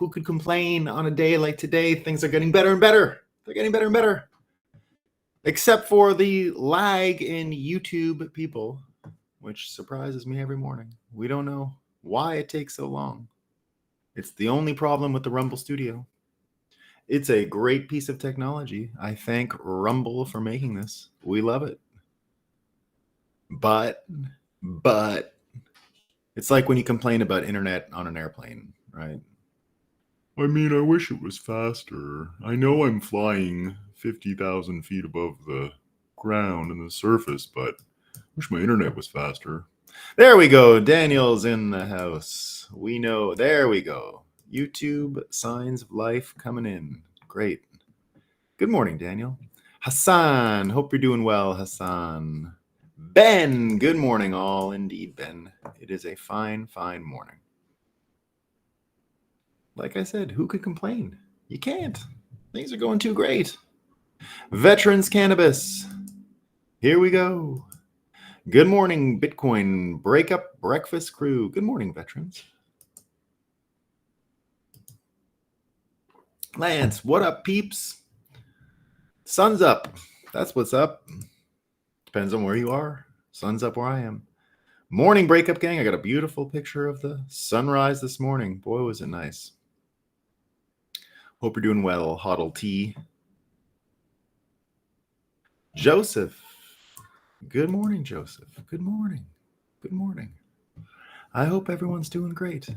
Who could complain on a day like today? Things are getting better and better. They're getting better and better. Except for the lag in YouTube people, which surprises me every morning. We don't know why it takes so long. It's the only problem with the Rumble Studio. It's a great piece of technology. I thank Rumble for making this. We love it. But it's like when you complain about internet on an airplane, right? I mean, I wish it was faster. I know I'm flying 50,000 feet above the ground and the surface, but I wish my internet was faster. There we go. Daniel's in the house. We know. There we go. YouTube signs of life coming in. Great. Good morning, Daniel. Hassan, hope you're doing well, Hassan. Ben, good morning, all. Indeed, Ben. It is a fine, fine morning. Like I said, who could complain? You can't. Things are going too great. Veterans Cannabis. Here we go. Good morning, Bitcoin Breakup Breakfast Crew. Good morning, veterans. Lance, what up, peeps? Sun's up. That's what's up. Depends on where you are. Sun's up where I am. Morning, Breakup Gang. I got a beautiful picture of the sunrise this morning. Boy, was it nice. Hope you're doing well, Hoddle T. Joseph. Good morning, Joseph. Good morning. Good morning. I hope everyone's doing great.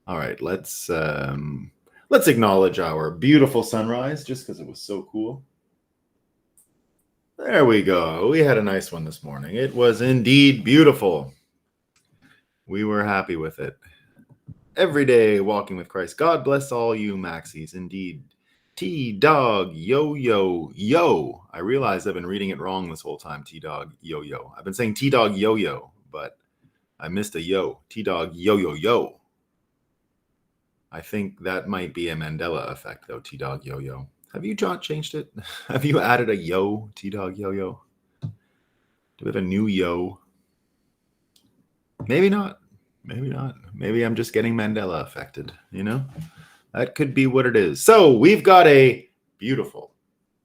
All right, let's acknowledge our beautiful sunrise just because it was so cool. There we go. We had a nice one this morning. It was indeed beautiful. We were happy with it. Every day walking with Christ. God bless all you Maxis. Indeed. T-Dog Yo-Yo Yo. I realize I've been reading it wrong this whole time. T-Dog Yo-Yo. I've been saying T-Dog Yo-Yo, but I missed a yo. T-Dog Yo-Yo Yo. I think that might be a Mandela effect, though. T-Dog Yo-Yo. Have you changed it? Have you added a yo? T-Dog Yo-Yo. Do we have a new yo? Maybe not. Maybe not. Maybe I'm just getting Mandela affected, you know? That could be what it is. So we've got a beautiful,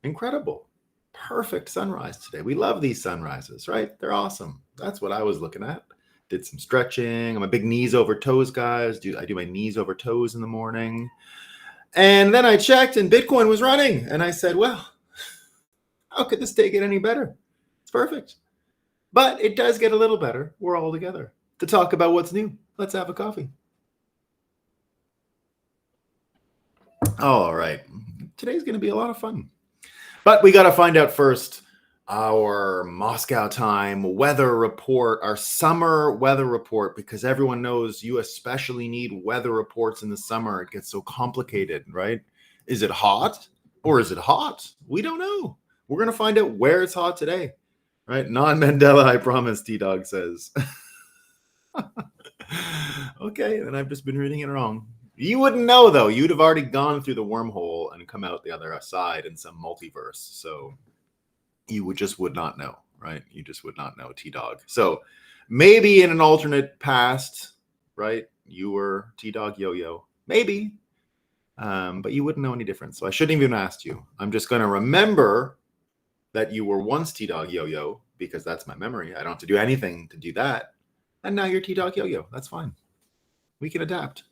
incredible, perfect sunrise today. We love these sunrises, right? They're awesome. That's what I was looking at. Did some stretching. I'm a big knees over toes, guys. I do my knees over toes in the morning. And then I checked and Bitcoin was running. And I said, well, how could this day get any better? It's perfect. But it does get a little better. We're all together to talk about what's new. Let's have a coffee. All right. Today's going to be a lot of fun. But we got to find out first our Moscow time weather report, our summer weather report, because everyone knows you especially need weather reports in the summer. It gets so complicated, right? Is it hot or is it hot? We don't know. We're going to find out where it's hot today, right? Non-Mandela, I promise, T-Dog says. Okay, then I've just been reading it wrong. You wouldn't know, though. You'd have already gone through the wormhole and come out the other side in some multiverse. So you would not know, right? You just would not know, T-Dog. So maybe in an alternate past, right, you were T-Dog Yo-Yo. Maybe. But you wouldn't know any difference. So I shouldn't even ask you. I'm just going to remember that you were once T-Dog Yo-Yo because that's my memory. I don't have to do anything to do that. And now you're T-Dog Yo-Yo. That's fine. We can adapt.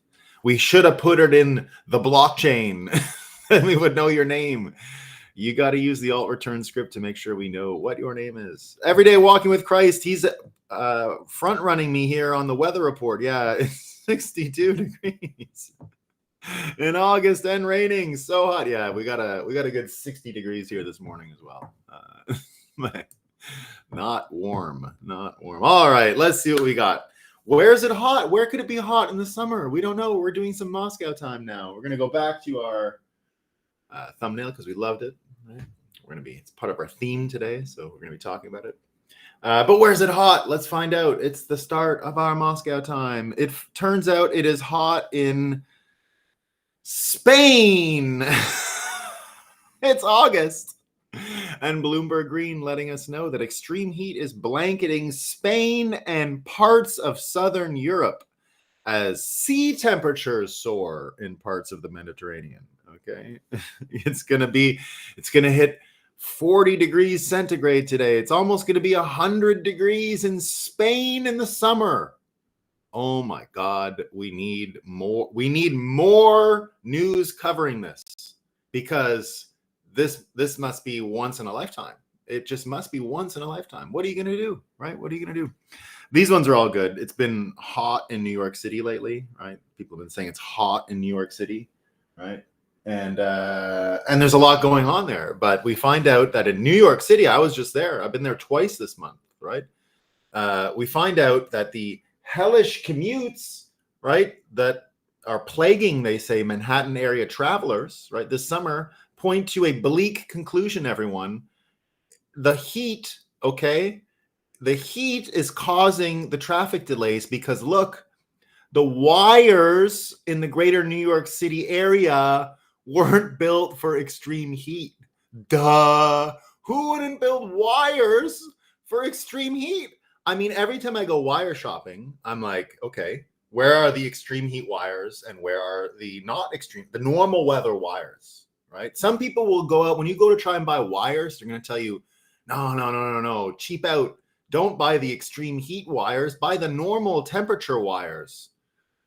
We should have put it in the blockchain. Then we would know your name. You got to use the alt return script to make sure we know what your name is. Every day walking with Christ. He's front running me here on the weather report. Yeah, it's 62 degrees in August and raining. So hot. Yeah, we got a good 60 degrees here this morning as well. Not warm. Not warm. All right, let's see what we got. Where is it hot? Where could it be hot in the summer? We don't know. We're doing some Moscow time now. We're going to go back to our thumbnail because we loved it. Right? It's part of our theme today, so we're going to be talking about it. But where's it hot? Let's find out. It's the start of our Moscow time. It turns out it is hot in Spain. It's August. And Bloomberg Green letting us know that extreme heat is blanketing Spain and parts of southern Europe. as sea temperatures soar in parts of the Mediterranean. Okay, it's gonna hit 40 degrees centigrade today. It's almost going to be 100 degrees in Spain in the summer. Oh my God, we need more. We need more news covering this, because this must be once in a lifetime. It just must be once in a lifetime. What are you going to do, right? What are you going to do? These ones are all good. It's been hot in New York City lately, right? People have been saying it's hot in New York City, right? And there's a lot going on there. But we find out that in New York City, I was just there. I've been there twice this month, right? We find out that the hellish commutes, right, that are plaguing, they say, Manhattan area travelers, right, this summer, point to a bleak conclusion, everyone. The heat, okay, the heat is causing the traffic delays because, look, the wires in the greater New York City area weren't built for extreme heat. Duh. Who wouldn't build wires for extreme heat? I mean, every time I go wire shopping, I'm like, okay, where are the extreme heat wires and where are the not extreme, the normal weather wires, right? Some people will go out, when you go to try and buy wires, they're going to tell you, no, cheap out. Don't buy the extreme heat wires, buy the normal temperature wires.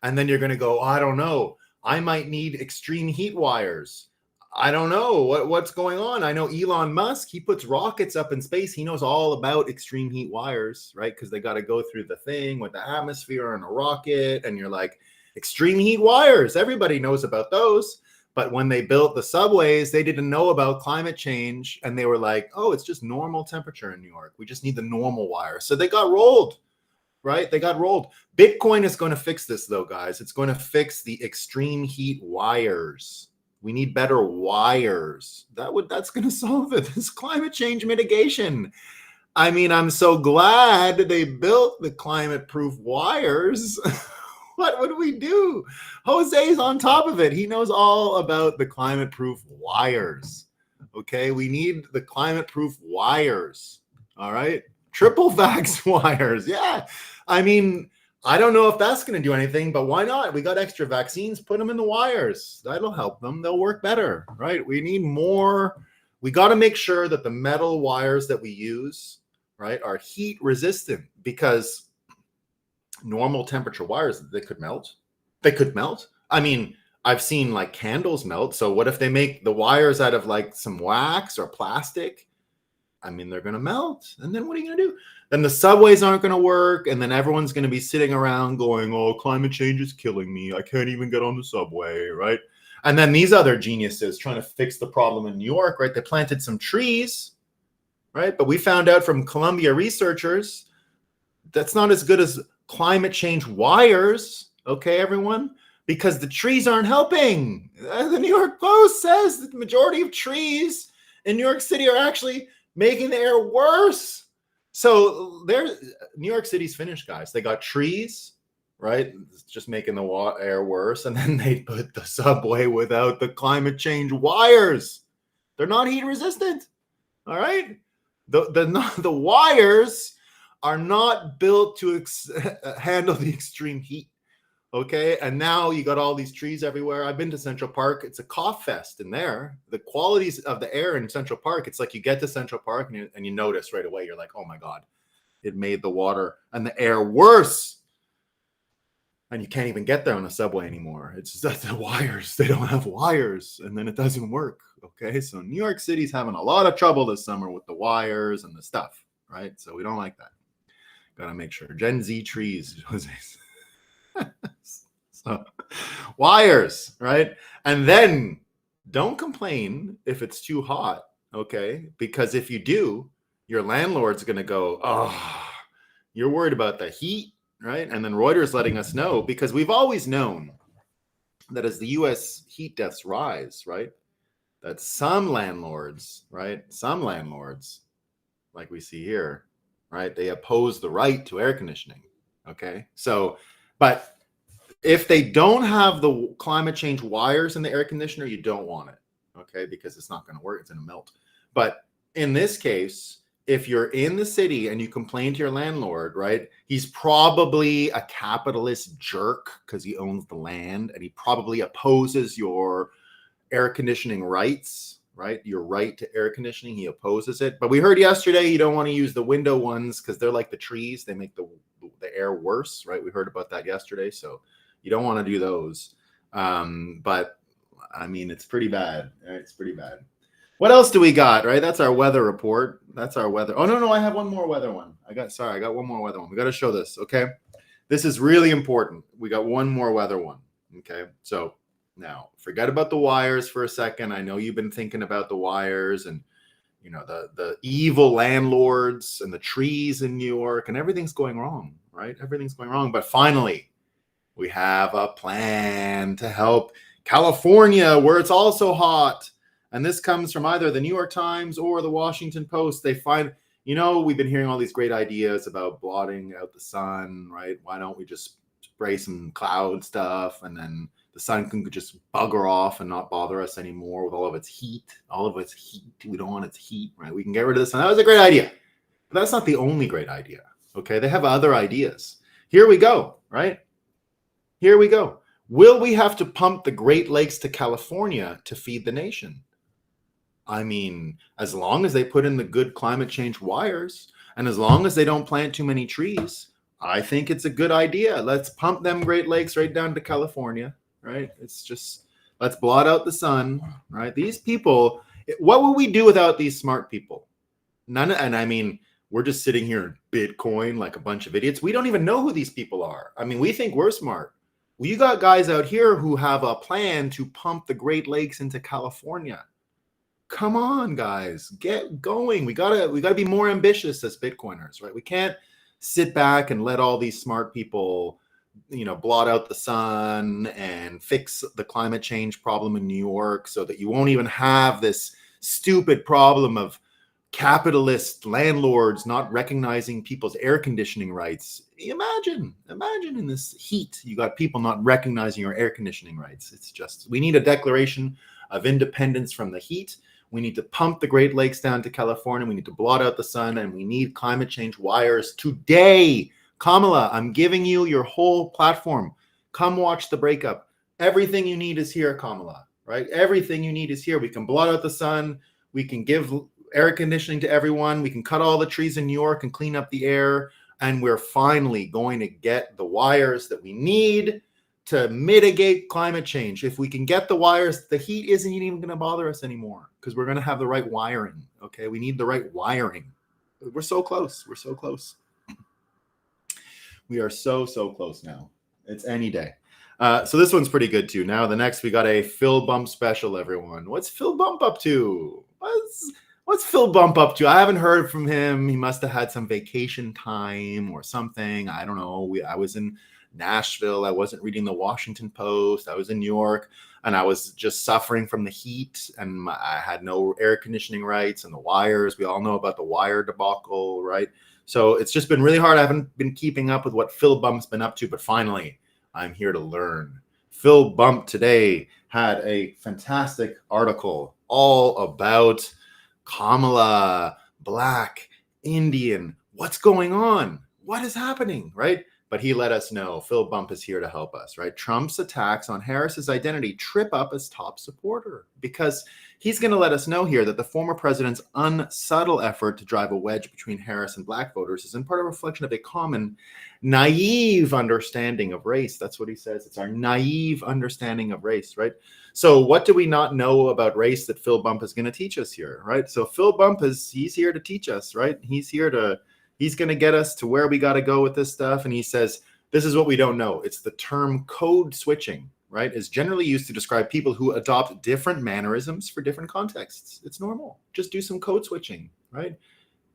And then you're going to go, I don't know. I might need extreme heat wires. I don't know what's going on. I know Elon Musk, he puts rockets up in space. He knows all about extreme heat wires, right? Because they got to go through the thing with the atmosphere and a rocket. And you're like, extreme heat wires. Everybody knows about those. But when they built the subways, they didn't know about climate change. And they were like, oh, it's just normal temperature in New York. We just need the normal wire. So they got rolled. Right? They got rolled. Bitcoin is going to fix this, though, guys. It's going to fix the extreme heat wires. We need better wires. That's going to solve it. This climate change mitigation. I mean, I'm so glad they built the climate-proof wires. What would we do? Jose's on top of it. He knows all about the climate-proof wires. Okay, we need the climate-proof wires. All right. Triple vax wires. Yeah. I mean, I don't know if that's going to do anything, but why not? We got extra vaccines, put them in the wires. That'll help them. They'll work better, right? We need more. We got to make sure that the metal wires that we use, right, are heat resistant, because normal temperature wires, they could melt. They could melt. I mean, I've seen like candles melt. So what if they make the wires out of like some wax or plastic? I mean, they're going to melt. And then what are you going to do? Then the subways aren't going to work. And then everyone's going to be sitting around going, oh, climate change is killing me. I can't even get on the subway, right? And then these other geniuses trying to fix the problem in New York, right? They planted some trees, right? But we found out from Columbia researchers, that's not as good as climate change wires, okay, everyone? Because the trees aren't helping. The New York Post says that the majority of trees in New York City are actually making the air worse. So New York City's finished, guys. They got trees, right? It's just making the air worse. And then they put the subway without the climate change wires. They're not heat resistant. All right. The wires are not built to handle the extreme heat. Okay, and now you got all these trees everywhere. I've been to Central Park. It's a cough fest in there. The qualities of the air in Central Park, it's like you get to Central Park and you notice right away. You're like, oh my God, it made the water and the air worse. And you can't even get there on a subway anymore. It's just the wires. They don't have wires, and then it doesn't work. Okay, so New York City's having a lot of trouble this summer with the wires and the stuff, right? So we don't like that. Got to make sure. Gen Z trees. So, wires, right? And then don't complain if it's too hot, okay? Because if you do, your landlord's going to go, oh, you're worried about the heat, right? And then Reuters letting us know, because we've always known that as the U.S. heat deaths rise, right, that some landlords, right, like we see here, right, they oppose the right to air conditioning, okay? So, but if they don't have the climate change wires in the air conditioner, you don't want it, okay? Because it's not going to work. It's going to melt. But in this case, if you're in the city and you complain to your landlord, right, he's probably a capitalist jerk because he owns the land, and he probably opposes your air conditioning rights, right? Your right to air conditioning, he opposes it. But we heard yesterday you don't want to use the window ones because they're like the trees. They make the air worse, right? We heard about that yesterday. So you don't want to do those. But I mean, it's pretty bad. Right? It's pretty bad. What else do we got, right? That's our weather report. That's our weather. Oh, no, I have one more weather one. I got one more weather one. We got to show this, okay? This is really important. We got one more weather one, okay? So now, forget about the wires for a second. I know you've been thinking about the wires and, you know, the evil landlords and the trees in New York, and everything's going wrong, right? Everything's going wrong. But finally, we have a plan to help California, where it's also hot. And this comes from either the New York Times or the Washington Post. They find, you know, we've been hearing all these great ideas about blotting out the sun, right? Why don't we just spray some cloud stuff, and then the sun can just bugger off and not bother us anymore with all of its heat. We don't want its heat, right? We can get rid of the sun. That was a great idea. But that's not the only great idea, okay? They have other ideas. Here we go, right? Here we go. Will we have to pump the Great Lakes to California to feed the nation? I mean, as long as they put in the good climate change wires, and as long as they don't plant too many trees, I think it's a good idea. Let's pump them Great Lakes right down to California, right? It's just, let's blot out the sun, right? These people, what would we do without these smart people? None. And I mean, we're just sitting here in Bitcoin like a bunch of idiots. We don't even know who these people are. I mean, we think we're smart. Well, you got guys out here who have a plan to pump the Great Lakes into California. Come on, guys, get going. We gotta be more ambitious as Bitcoiners, right? We can't sit back and let all these smart people, you know, blot out the sun and fix the climate change problem in New York so that you won't even have this stupid problem of capitalist landlords not recognizing people's air conditioning rights. Imagine in this heat, you got people not recognizing your air conditioning rights. It's just, we need a declaration of independence from the heat. We need to pump the Great Lakes down to California. We need to blot out the sun, and we need climate change wires today. Kamala, I'm giving you your whole platform. Come watch the breakup. Everything you need is here, Kamala, right? Everything you need is here. We can blot out the sun. We can give air conditioning to everyone. We can cut all the trees in New York and clean up the air. And we're finally going to get the wires that we need to mitigate climate change. If we can get the wires, the heat isn't even going to bother us anymore because we're going to have the right wiring. Okay, we need the right wiring. We're so close. We're so close. We are so close now. It's any day. So this one's pretty good too. Now the next, we got a Phil Bump special, everyone. What's Phil Bump up to? What's Phil Bump up to? I haven't heard from him. He must have had some vacation time or something. I don't know. I was in Nashville. I wasn't reading the Washington Post. I was in New York, and I was just suffering from the heat, and I had no air conditioning rights, and the wires. We all know about the wire debacle, right? So it's just been really hard. I haven't been keeping up with what Phil Bump's been up to, but finally, I'm here to learn. Phil Bump today had a fantastic article all about Kamala, Black, Indian. What's going on? What is happening, right? But he let us know. Phil Bump is here to help us, right? Trump's attacks on Harris's identity trip up his top supporter, because he's going to let us know here that the former president's unsubtle effort to drive a wedge between Harris and Black voters is in part a reflection of a common naive understanding of race. That's what he says. It's our naive understanding of race, right? So what do we not know about race that Phil Bump is going to teach us here, right? So Phil Bump he's here to teach us, right? He's going to get us to where we got to go with this stuff. And he says, this is what we don't know. It's the term code switching, right? Is generally used to describe people who adopt different mannerisms for different contexts. It's normal. Just do some code switching, right?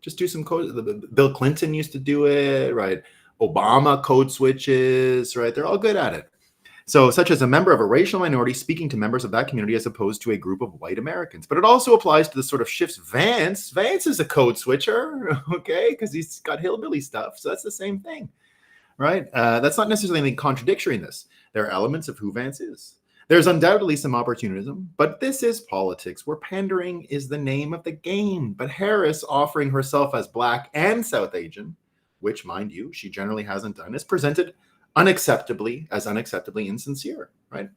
Just do some code. Bill Clinton used to do it, right? Obama code switches, right? They're all good at it. So, such as a member of a racial minority speaking to members of that community as opposed to a group of white Americans. But it also applies to the sort of shifts. Vance is a code switcher, okay? Because he's got hillbilly stuff. So that's the same thing, right? That's not necessarily anything contradictory in this. There are elements of who Vance is. There's undoubtedly some opportunism, but this is politics where pandering is the name of the game. But Harris offering herself as Black and South Asian, which, mind you, she generally hasn't done, is presented unacceptably insincere, right?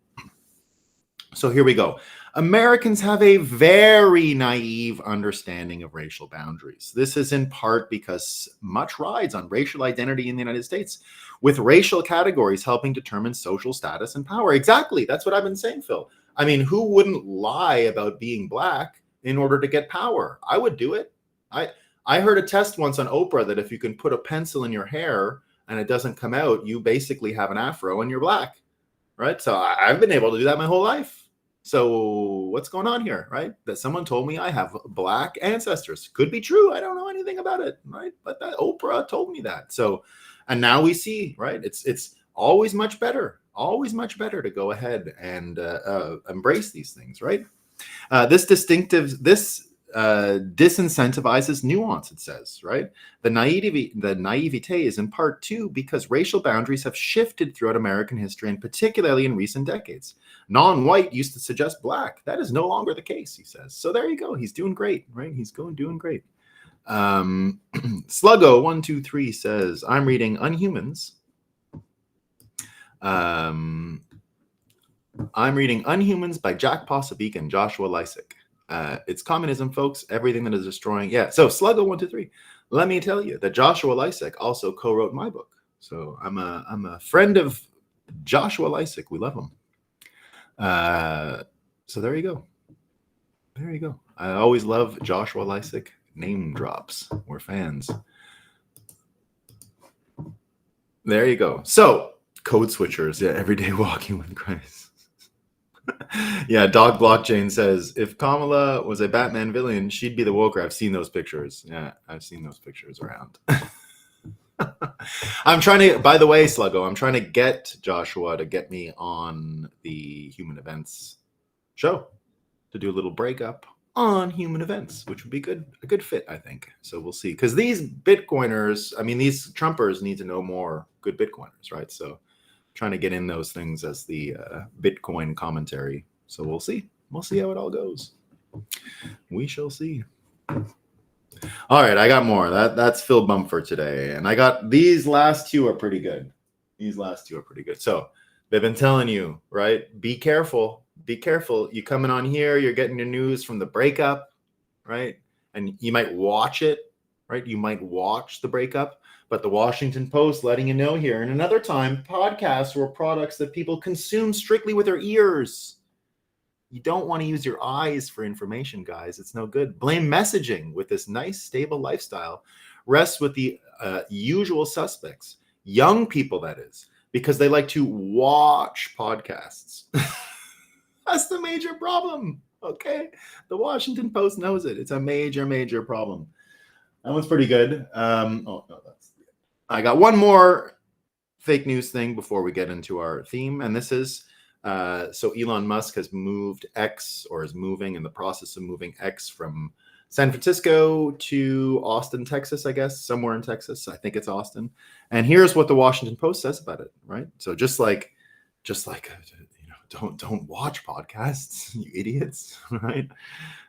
So here we go. Americans have a very naive understanding of racial boundaries. This is in part because much rides on racial identity in the United States, with racial categories helping determine social status and power. Exactly. That's what I've been saying, Phil. I mean, who wouldn't lie about being Black in order to get power? I would do it. I heard a test once on Oprah that if you can put a pencil in your hair and it doesn't come out, you basically have an afro and you're Black, right? So I've been able to do that my whole life. So what's going on here, right? That someone told me I have Black ancestors. Could be true. I don't know anything about it, right? But that Oprah told me that. So, and now we see, right? It's always much better to go ahead and embrace these things, right? This disincentivizes nuance, it says, right? The naivete is in part too because racial boundaries have shifted throughout American history and particularly in recent decades. Non-white used to suggest Black. That is no longer the case, he says. So there you go. He's doing great, right? He's doing great. Sluggo123 says, I'm reading Unhumans. I'm reading Unhumans by Jack Posobiec and Joshua Lysick. It's communism, folks. Everything that is destroying. Yeah. So Sluggo123. Let me tell you that Joshua Lysick also co-wrote my book. So I'm a friend of Joshua Lysick. We love him. So there you go. There you go. I always love Joshua Lysick name drops. We're fans. There you go. So code switchers. Yeah. Everyday walking with Christ. Yeah, Dog Blockchain says, if Kamala was a Batman villain, she'd be the Woker. I've seen those pictures. Yeah, I've seen those pictures around. I'm trying to, by the way, Sluggo, I'm trying to get Joshua to get me on the Human Events show to do a little breakup on human events, which would be a good fit, I think. So we'll see. Because these Bitcoiners, I mean, these Trumpers need to know more good Bitcoiners, right? So trying to get in those things as the Bitcoin commentary. So we'll see. We'll see how it all goes. We shall see. All right, I got more. That's Phil Bumford today. And I got these last two are pretty good. So they've been telling you, right? Be careful. Be careful. You coming on here, you're getting your news from the breakup, right? And you might watch it, right? You might watch the breakup. But the Washington Post letting you know here. And another time, podcasts were products that people consume strictly with their ears. You don't want to use your eyes for information, guys. It's no good. Blame messaging with this nice, stable lifestyle rests with the usual suspects. Young people, that is, because they like to watch podcasts. That's the major problem, okay? The Washington Post knows it. It's a major, major problem. That one's pretty good. I got one more fake news thing before we get into our theme, and this is so Elon Musk has moved X, or is moving in the process of moving X from San Francisco to Austin, Texas, I guess, somewhere in Texas. I think it's Austin. And here's what the Washington Post says about it, right? So just like don't watch podcasts, you idiots, right?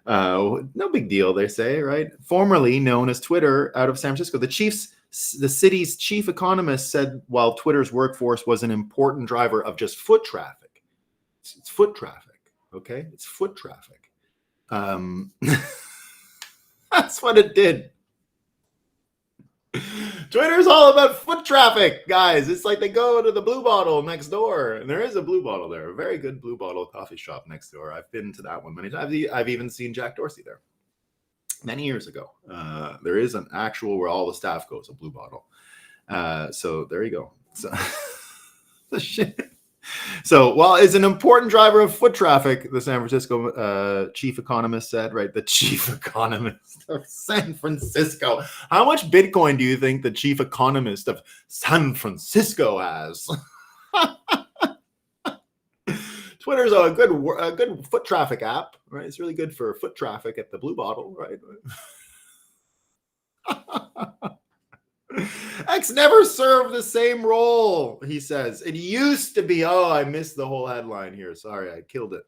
No big deal, they say, right? Formerly known as Twitter, out of San Francisco, the city's chief economist said while Twitter's workforce was an important driver of just foot traffic. It's foot traffic, okay? It's foot traffic. That's what it did. Twitter's all about foot traffic, guys. It's like they go to the Blue Bottle next door, and there is a Blue Bottle there, a very good Blue Bottle coffee shop next door. I've been to that one many times. I've even seen Jack Dorsey there many years ago. There is an actual where all the staff goes, a Blue Bottle. So there you go. So the shit. So while it's an important driver of foot traffic, the San Francisco chief economist said, right? The chief economist of San Francisco. How much Bitcoin do you think the chief economist of San Francisco has? Twitter's a good foot traffic app, right? It's really good for foot traffic at the Blue Bottle, right? X never served the same role, he says. It used to be. Oh, I missed the whole headline here. Sorry, I killed it.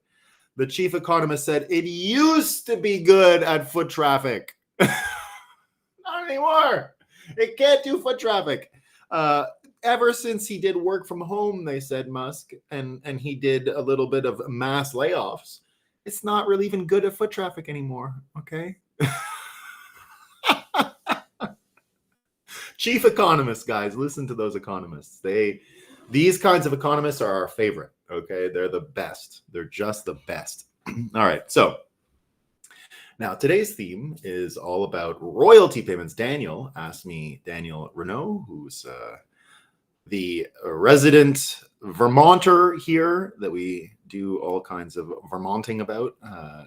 The chief economist said it used to be good at foot traffic. Not anymore. It can't do foot traffic. Ever since he did work from home, they said, Musk, and he did a little bit of mass layoffs, it's not really even good at foot traffic anymore. Okay. Chief economists, guys, listen to those economists. These kinds of economists are our favorite. Okay, they're the best. They're just the best. All right, so now today's theme is all about royalty payments. Daniel asked me, Daniel Renault, who's the resident Vermonter here that we do all kinds of Vermonting about,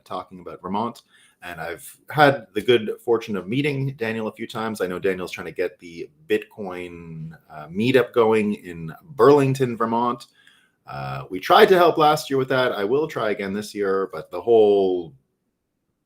talking about Vermont. And I've had the good fortune of meeting Daniel a few times. I know Daniel's trying to get the Bitcoin meetup going in Burlington, Vermont. We tried to help last year with that. I will try again this year, but the whole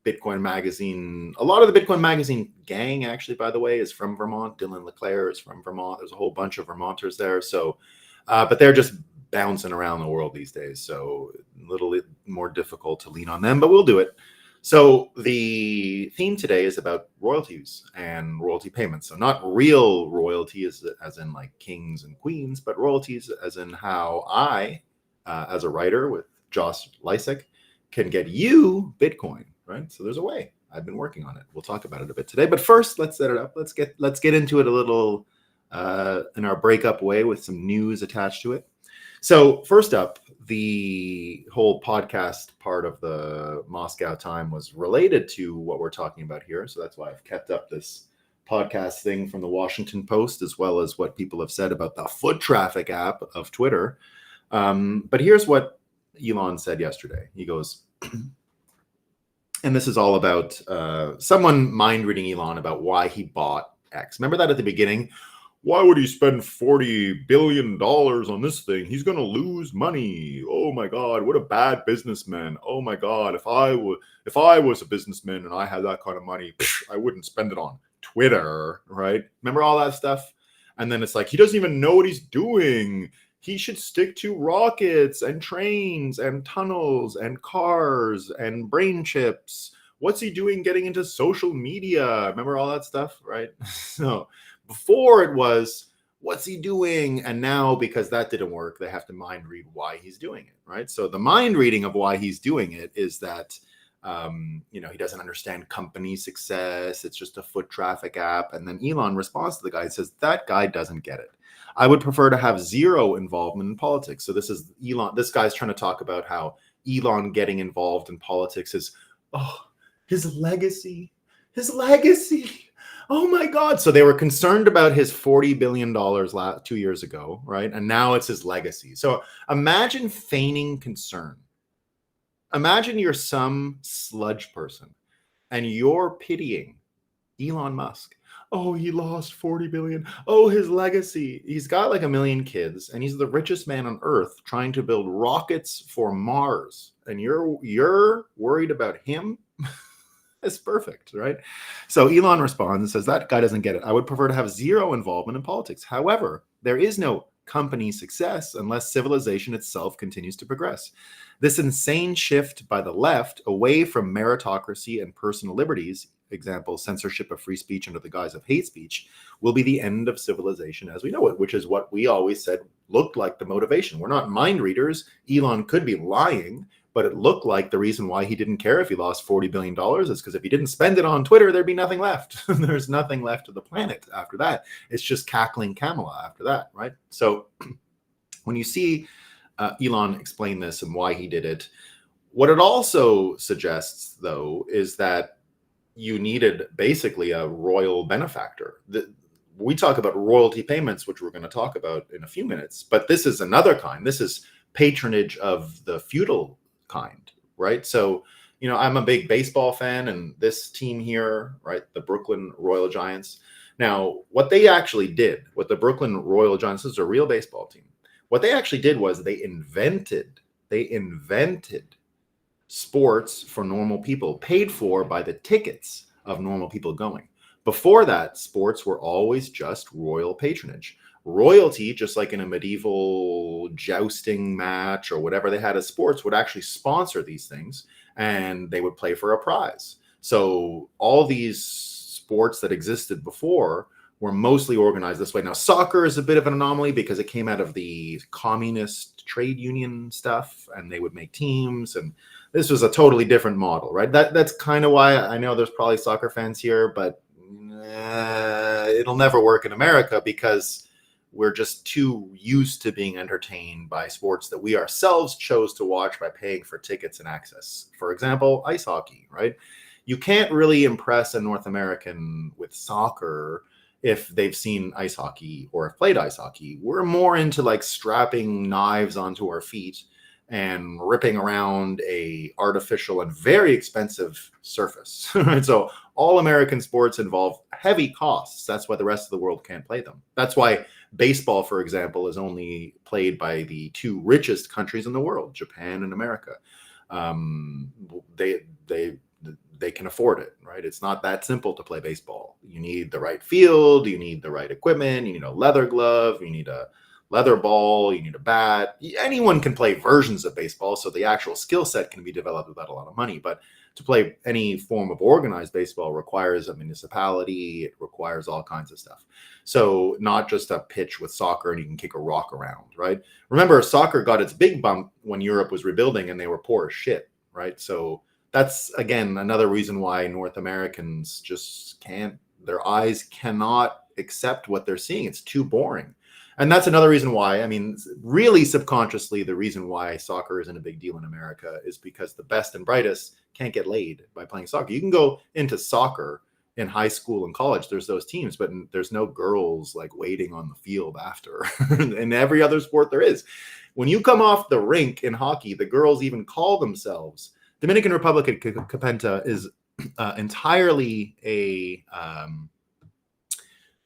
Bitcoin Magazine, a lot of the Bitcoin Magazine gang, actually, by the way, is from Vermont. Dylan LeClaire is from Vermont. There's a whole bunch of Vermonters there. So, but they're just bouncing around the world these days. So a little more difficult to lean on them, but we'll do it. So the theme today is about royalties and royalty payments. So not real royalty as in like kings and queens, but royalties as in how I, as a writer with Josh Lysek, can get you Bitcoin, right? So there's a way. I've been working on it. We'll talk about it a bit today. But first, let's set it up. Let's get into it a little in our breakup way with some news attached to it. So first up, the whole podcast part of the Moscow time was related to what we're talking about here. So that's why I've kept up this podcast thing from the Washington Post, as well as what people have said about the foot traffic app of Twitter. But here's what Elon said yesterday. He goes, and this is all about someone mind reading Elon about why he bought X. Remember that at the beginning? Why would he spend $40 billion on this thing? He's going to lose money. Oh my God, what a bad businessman. Oh my God, if I was a businessman and I had that kind of money, I wouldn't spend it on Twitter, right? Remember all that stuff? And then it's like, he doesn't even know what he's doing. He should stick to rockets and trains and tunnels and cars and brain chips. What's he doing getting into social media? Remember all that stuff, right? So before it was, what's he doing? And now, because that didn't work, they have to mind read why he's doing it, right? So the mind reading of why he's doing it is that, he doesn't understand company success. It's just a foot traffic app. And then Elon responds to the guy and says, that guy doesn't get it. I would prefer to have zero involvement in politics. So this is Elon. This guy's trying to talk about how Elon getting involved in politics is, his legacy. Oh my God. So they were concerned about his $40 billion 2 years ago, right? And now it's his legacy. So imagine feigning concern. Imagine you're some sludge person and you're pitying Elon Musk. Oh, he lost 40 billion. Oh, his legacy. He's got like 1 million kids and he's the richest man on earth trying to build rockets for Mars. And you're worried about him? It's perfect, right? So Elon responds and says, that guy doesn't get it. I would prefer to have zero involvement in politics. However, there is no company success unless civilization itself continues to progress. This insane shift by the left away from meritocracy and personal liberties, example, censorship of free speech under the guise of hate speech, will be the end of civilization as we know it, which is what we always said looked like the motivation. We're not mind readers. Elon could be lying, but it looked like the reason why he didn't care if he lost $40 billion is because if he didn't spend it on Twitter, there'd be nothing left. There's nothing left of the planet after that. It's just cackling Kamala after that, right? So when you see Elon explain this and why he did it, what it also suggests, though, is that you needed basically a royal benefactor. We talk about royalty payments, which we're going to talk about in a few minutes, but this is another kind. This is patronage of the feudal kind, right? So, I'm a big baseball fan, and this team here, right, the Brooklyn Royal Giants. Now, what they actually did, what the Brooklyn Royal Giants is a real baseball team. What they actually did was they invented sports for normal people, paid for by the tickets of normal people going. Before that, sports were always just royal patronage. Royalty, just like in a medieval jousting match or whatever they had as sports, would actually sponsor these things, and they would play for a prize. So all these sports that existed before were mostly organized this way. Now, soccer is a bit of an anomaly because it came out of the communist trade union stuff, and they would make teams, and this was a totally different model, right? That's kind of why I know there's probably soccer fans here, but it'll never work in America because we're just too used to being entertained by sports that we ourselves chose to watch by paying for tickets and access. For example, ice hockey, right? You can't really impress a North American with soccer if they've seen ice hockey or have played ice hockey. We're more into like strapping knives onto our feet and ripping around a artificial and very expensive surface. Right? So all American sports involve heavy costs. That's why the rest of the world can't play them. That's why baseball, for example, is only played by the two richest countries in the world, Japan and America. They can afford it, right? It's not that simple to play baseball. You need the right field, you need the right equipment, you need a leather glove, you need a leather ball, you need a bat. Anyone can play versions of baseball, so the actual skill set can be developed without a lot of money. But to play any form of organized baseball requires a municipality, it requires all kinds of stuff. So not just a pitch with soccer and you can kick a rock around, right? Remember, soccer got its big bump when Europe was rebuilding and they were poor as shit, right? So that's, again, another reason why North Americans just can't, their eyes cannot accept what they're seeing. It's too boring. And that's another reason why, I mean, really subconsciously, the reason why soccer isn't a big deal in America is because the best and brightest can't get laid by playing soccer. You can go into soccer in high school and college. There's those teams, but there's no girls like waiting on the field after. In every other sport there is. When you come off the rink in hockey, the girls even call themselves. Dominican Republic at Capenta is entirely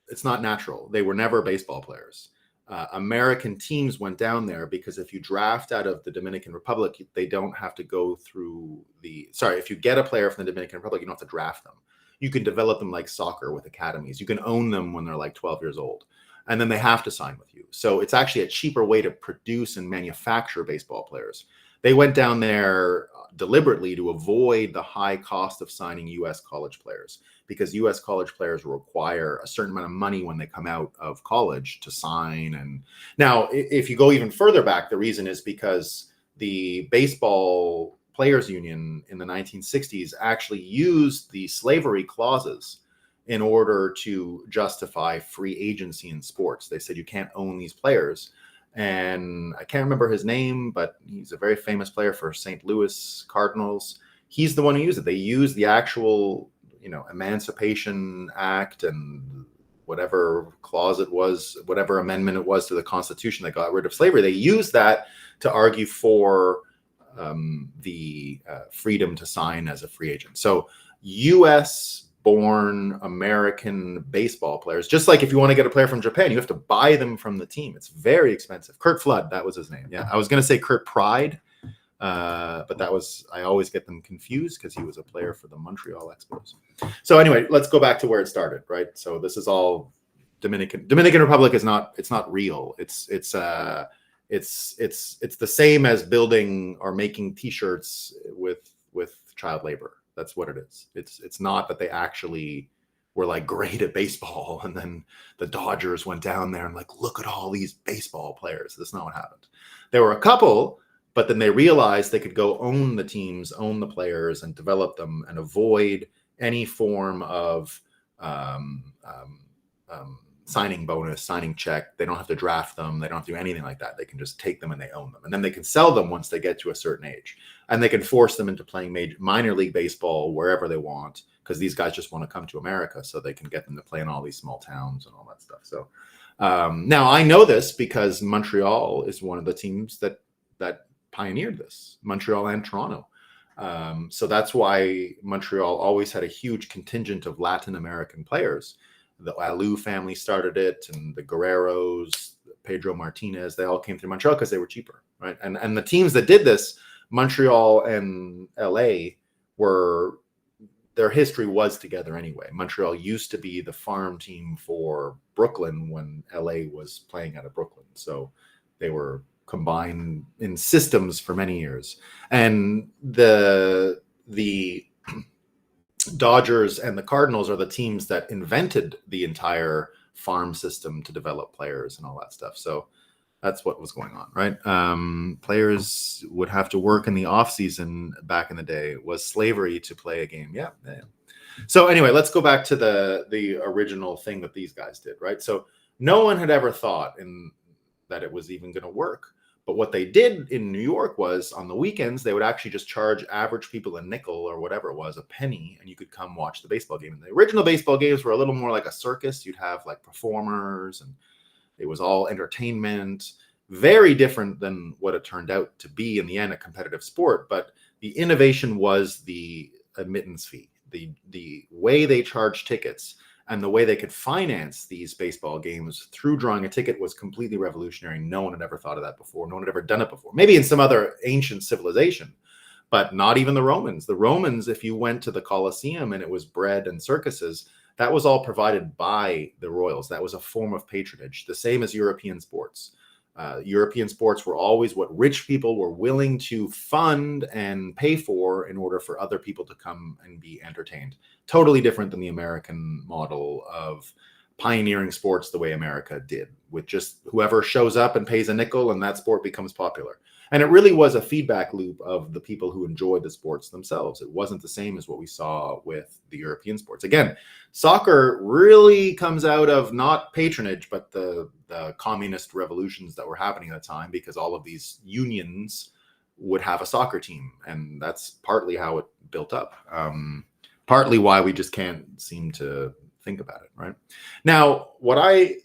it's not natural. They were never baseball players. American teams went down there because if you draft out of the Dominican Republic, they don't have to go through if you get a player from the Dominican Republic, you don't have to draft them. You can develop them like soccer with academies. You can own them when they're like 12 years old. And then they have to sign with you. So it's actually a cheaper way to produce and manufacture baseball players. They went down there deliberately to avoid the high cost of signing U.S. college players, because U.S. college players require a certain amount of money when they come out of college to sign. And now, if you go even further back, the reason is because the baseball players union in the 1960s actually used the slavery clauses in order to justify free agency in sports. They said you can't own these players. And I can't remember his name, but he's a very famous player for St. Louis Cardinals. He's the one who used it. They used the actual, Emancipation Act and whatever clause it was, whatever amendment it was to the Constitution that got rid of slavery. They used that to argue for the freedom to sign as a free agent. So U.S. born American baseball players, just like if you want to get a player from Japan, you have to buy them from the team. It's very expensive. Kurt Flood, that was his name. Yeah, I was going to say Kurt Pride, but I always get them confused because he was a player for the Montreal Expos. So anyway, let's go back to where it started, right? So this is all Dominican Republic is not, it's not real. It's the same as building or making T-shirts with child labor. That's what it is. It's not that they actually were like great at baseball and then the Dodgers went down there and like, look at all these baseball players. That's not what happened. There were a couple, but then they realized they could go own the teams, own the players, and develop them and avoid any form of signing bonus, signing check. They don't have to draft them. They don't have to do anything like that. They can just take them and they own them. And then they can sell them once they get to a certain age. And they can force them into playing minor league baseball wherever they want, because these guys just want to come to America so they can get them to play in all these small towns and all that stuff. So now I know this because Montreal is one of the teams that pioneered this, Montreal and Toronto. So that's why Montreal always had a huge contingent of Latin American players. The Alou family started it, and the Guerreros, Pedro Martinez, they all came through Montreal because they were cheaper, right? And the teams that did this, Montreal and LA, their history was together anyway. Montreal used to be the farm team for Brooklyn when LA was playing out of Brooklyn. So they were combined in systems for many years. And the Dodgers and the Cardinals are the teams that invented the entire farm system to develop players and all that stuff. So that's what was going on, right? Players would have to work in the off season back in the day. It was slavery to play a game. Yeah. So anyway, let's go back to the original thing that these guys did, right? So no one had ever thought that it was even going to work. But what they did in New York was on the weekends, they would actually just charge average people a nickel or whatever it was, a penny, and you could come watch the baseball game. And the original baseball games were a little more like a circus. You'd have like performers, and it was all entertainment, very different than what it turned out to be in the end, a competitive sport. But the innovation was the admittance fee, the way they charged tickets. And the way they could finance these baseball games through drawing a ticket was completely revolutionary. No one had ever thought of that before. No one had ever done it before. Maybe in some other ancient civilization, but not even the Romans. The Romans, if you went to the Colosseum and it was bread and circuses, that was all provided by the royals. That was a form of patronage, the same as European sports. European sports were always what rich people were willing to fund and pay for in order for other people to come and be entertained. Totally different than the American model of pioneering sports the way America did, with just whoever shows up and pays a nickel and that sport becomes popular. And it really was a feedback loop of the people who enjoyed the sports themselves. It wasn't the same as what we saw with the European sports. Again, soccer really comes out of not patronage, but the communist revolutions that were happening at the time, because all of these unions would have a soccer team. And that's partly how it built up. Partly why we just can't seem to think about it, right? Now, what I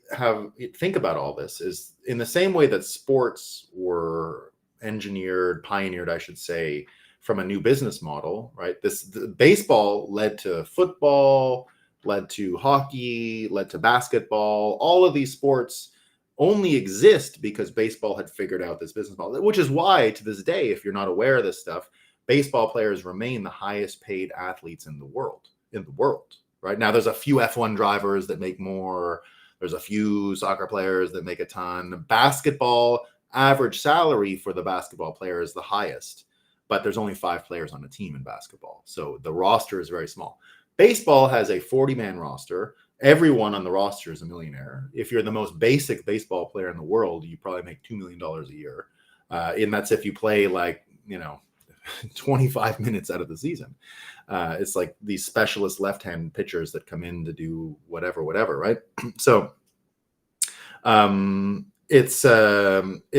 think about all this is in the same way that sports were pioneered, I should say, from a new business model, right? Baseball led to football, led to hockey, led to basketball. All of these sports only exist because baseball had figured out this business model, which is why to this day, if you're not aware of this stuff, baseball players remain the highest paid athletes in the world, right? Now, there's a few F1 drivers that make more. There's a few soccer players that make a ton. Basketball, average salary for the basketball player is the highest, but there's only 5 players on a team in basketball. So the roster is very small. Baseball has a 40-man roster. Everyone on the roster is a millionaire. If you're the most basic baseball player in the world, you probably make $2 million a year. And that's if you play 25 minutes out of the season. It's like these specialist left-hand pitchers that come in to do whatever, right? So it's the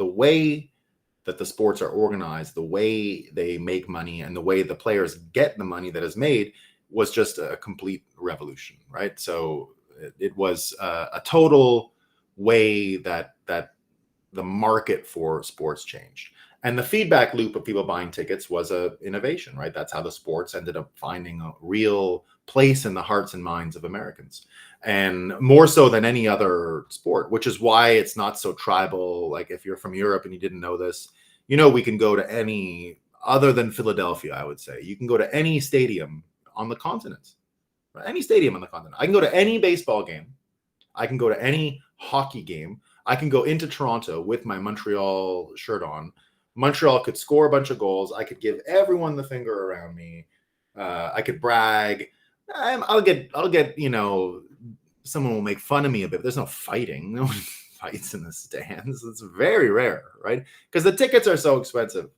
way that the sports are organized, the way they make money, and the way the players get the money that is made was just a complete revolution, right? So it was a total way that the market for sports changed. And the feedback loop of people buying tickets was an innovation, right? That's how the sports ended up finding a real place in the hearts and minds of Americans. And more so than any other sport, which is why it's not so tribal. Like if you're from Europe and you didn't know this, we can go to any, other than Philadelphia, I would say, you can go to any stadium on the continent, right? Any stadium on the continent. I can go to any baseball game. I can go to any hockey game. I can go into Toronto with my Montreal shirt on. Montreal could score a bunch of goals. I could give everyone the finger around me. I could brag. I'll get, someone will make fun of me a bit. There's no fighting. No one fights in the stands. It's very rare, right? Because the tickets are so expensive.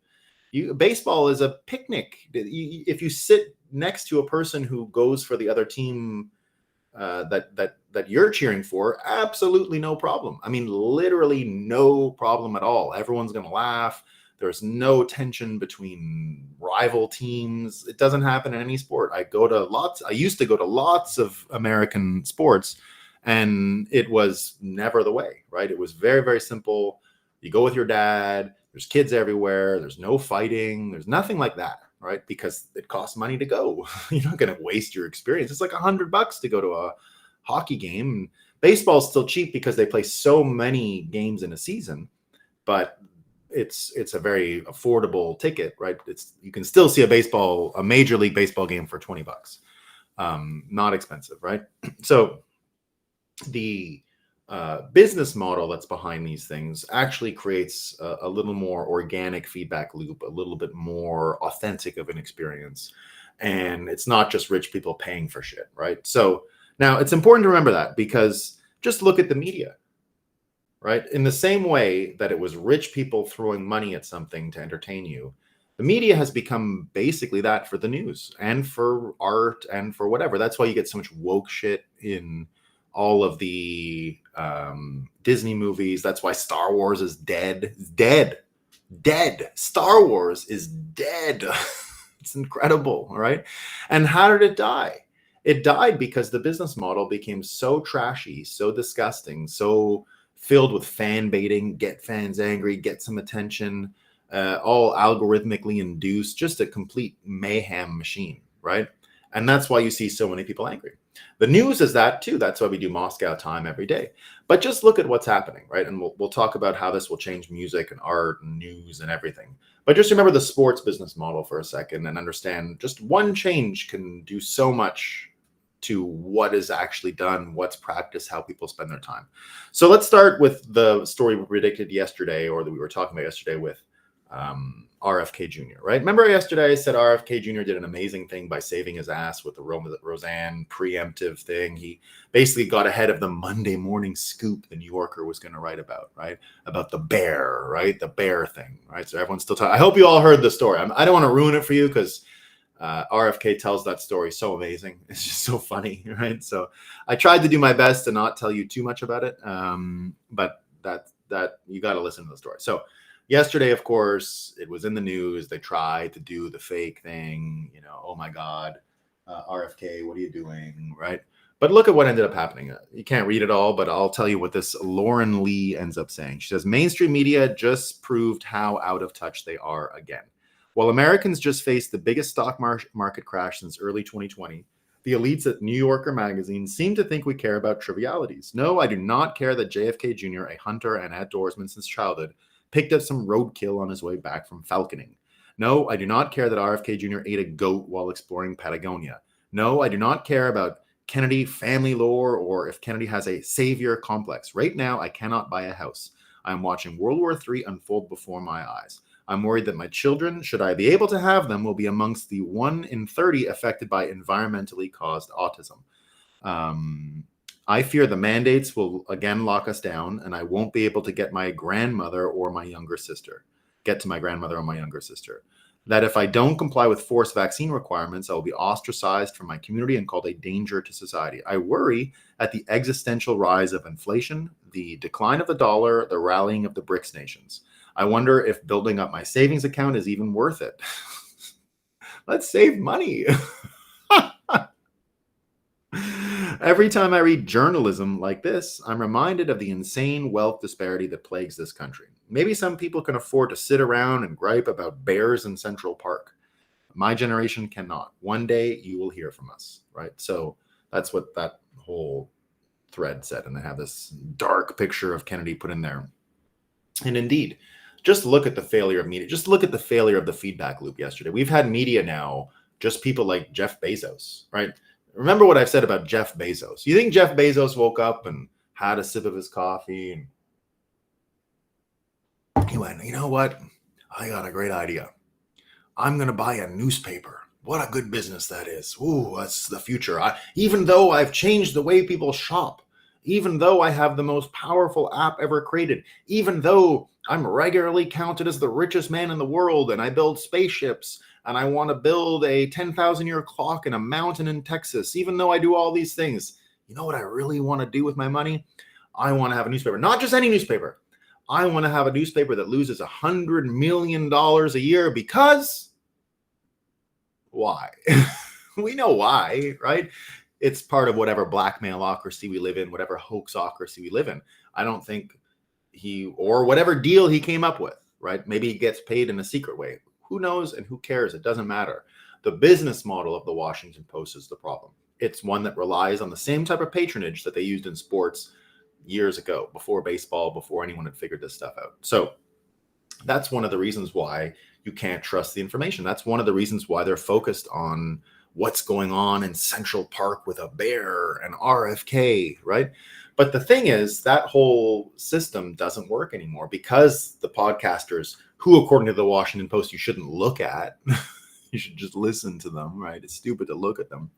Baseball is a picnic. If you sit next to a person who goes for the other team that you're cheering for, absolutely no problem. I mean, literally no problem at all. Everyone's going to laugh. There's no tension between rival teams. It doesn't happen in any sport. I used to go to lots of American sports, and it was never the way, right? It was very, very simple. You go with your dad. There's kids everywhere. There's no fighting. There's nothing like that, right? Because it costs money to go. You're not going to waste your experience. It's like $100 to go to a hockey game. Baseball's still cheap because they play so many games in a season, but it's a very affordable ticket, right? You can still see a Major League Baseball game for $20. Not expensive, right? So the business model that's behind these things actually creates a little more organic feedback loop, a little bit more authentic of an experience. And it's not just rich people paying for shit, right? So now it's important to remember that, because just look at the media, right? In the same way that it was rich people throwing money at something to entertain you, the media has become basically that for the news and for art and for whatever. That's why you get so much woke shit in all of the Disney movies. That's why Star Wars is dead. Dead. Star Wars is dead. It's incredible, right? And how did it die? It died because the business model became so trashy, so disgusting, so filled with fan baiting, get fans angry, get some attention, all algorithmically induced, just a complete mayhem machine, right? And that's why you see so many people angry. The news is that too. That's why we do Moscow time every day. But just look at what's happening, right? And we'll talk about how this will change music and art and news and everything. But just remember the sports business model for a second and understand just one change can do so much to what is actually done, what's practiced, how people spend their time. So let's start with the story we predicted yesterday, or that we were talking about yesterday, with RFK Jr., right? Remember yesterday I said RFK Jr. did an amazing thing by saving his ass with the Roseanne preemptive thing. He basically got ahead of the Monday morning scoop the New Yorker was going to write about, right? About the bear, right? The bear thing, right? So everyone's still talking. I hope you all heard the story. I don't want to ruin it for you, because RFK tells that story so amazing. It's just so funny, right? So I tried to do my best to not tell you too much about it, but that you got to listen to the story. So yesterday, of course, it was in the news. They tried to do the fake thing, oh my God, RFK, what are you doing, right? But look at what ended up happening. You can't read it all, but I'll tell you what this Lauren Lee ends up saying. She says, mainstream media just proved how out of touch they are again. While Americans just faced the biggest stock market crash since early 2020, the elites at New Yorker magazine seem to think we care about trivialities. No, I do not care that JFK Jr., a hunter and outdoorsman since childhood, picked up some roadkill on his way back from falconing. No, I do not care that RFK Jr. ate a goat while exploring Patagonia. No, I do not care about Kennedy family lore or if Kennedy has a savior complex. Right now, I cannot buy a house. I am watching World War III unfold before my eyes. I'm worried that my children, should I be able to have them, will be amongst the 1 in 30 affected by environmentally caused autism. I fear the mandates will again lock us down, and I won't be able to get to my grandmother or my younger sister. That if I don't comply with forced vaccine requirements, I will be ostracized from my community and called a danger to society. I worry at the existential rise of inflation, the decline of the dollar, the rallying of the BRICS nations. I wonder if building up my savings account is even worth it. Let's save money. Every time I read journalism like this, I'm reminded of the insane wealth disparity that plagues this country. Maybe some people can afford to sit around and gripe about bears in Central Park. My generation cannot. One day you will hear from us, right? So that's what that whole thread said. And they have this dark picture of Kennedy put in there. And indeed, just look at the failure of media. Just look at the failure of the feedback loop yesterday. We've had media now, just people like Jeff Bezos, right? Remember what I've said about Jeff Bezos. You think Jeff Bezos woke up and had a sip of his coffee and he went, you know what? I got a great idea. I'm going to buy a newspaper. What a good business that is. Ooh, that's the future. Even though I've changed the way people shop, even though I have the most powerful app ever created, even though I'm regularly counted as the richest man in the world and I build spaceships and I want to build a 10,000-year clock in a mountain in Texas, even though I do all these things, you know what I really want to do with my money? I want to have a newspaper, not just any newspaper. I want to have a newspaper that loses $100 million a year because why? We know why, right? It's part of whatever blackmailocracy we live in, whatever hoaxocracy we live in. I don't think or whatever deal he came up with, right? Maybe he gets paid in a secret way. Who knows and who cares? It doesn't matter. The business model of the Washington Post is the problem. It's one that relies on the same type of patronage that they used in sports years ago, before baseball, before anyone had figured this stuff out. So That's one of the reasons why you can't trust the information. That's one of the reasons why they're focused on what's going on in Central Park with a bear and RFK, right? But the thing is, that whole system doesn't work anymore because the podcasters, who, according to the Washington Post, you shouldn't look at, you should just listen to them, right? It's stupid to look at them.